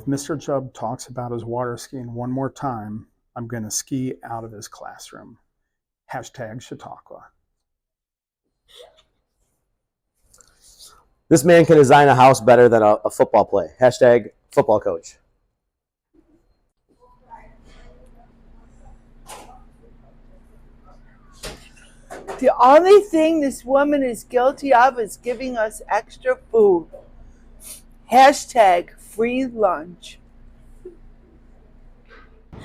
if Mr. Jubb talks about his water skiing one more time, I'm going to ski out of his classroom. Hashtag Chautauqua. This man can design a house better than a football play. Hashtag football coach. The only thing this woman is guilty of is giving us extra food. Hashtag free lunch.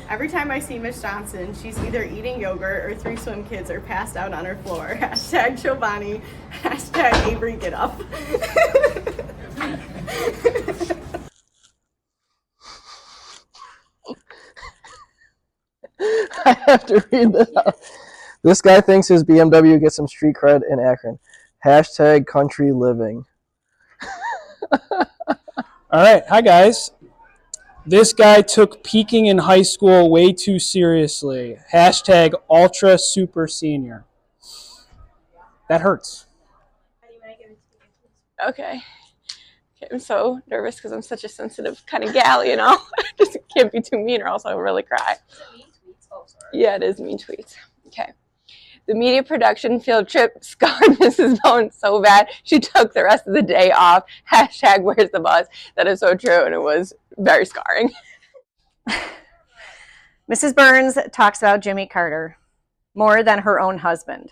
Every time I see Miss Johnson, she's either eating yogurt or 3 swim kids are passed out on her floor. Hashtag Giovanni. Hashtag Avery get up. I have to read this out. This guy thinks his BMW gets some street cred in Akron. Hashtag country living. All right. Hi, guys. This guy took peaking in high school way too seriously. Hashtag ultra super senior. That hurts. Okay. I'm so nervous because I'm such a sensitive kind of gal, you know? Just can't be too mean or else I'll really cry. Mean tweets? Oh, sorry. Yeah, it is mean tweets. Okay. The media production field trip scarred Mrs. Bones so bad she took the rest of the day off. Hashtag where's the bus? That is so true, and it was very scarring. Mrs. Burns talks about Jimmy Carter more than her own husband.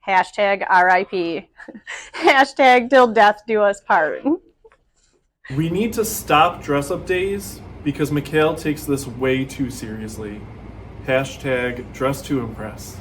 Hashtag RIP. Hashtag till death do us part. We need to stop dress-up days because Mikhail takes this way too seriously. Hashtag dress to impress.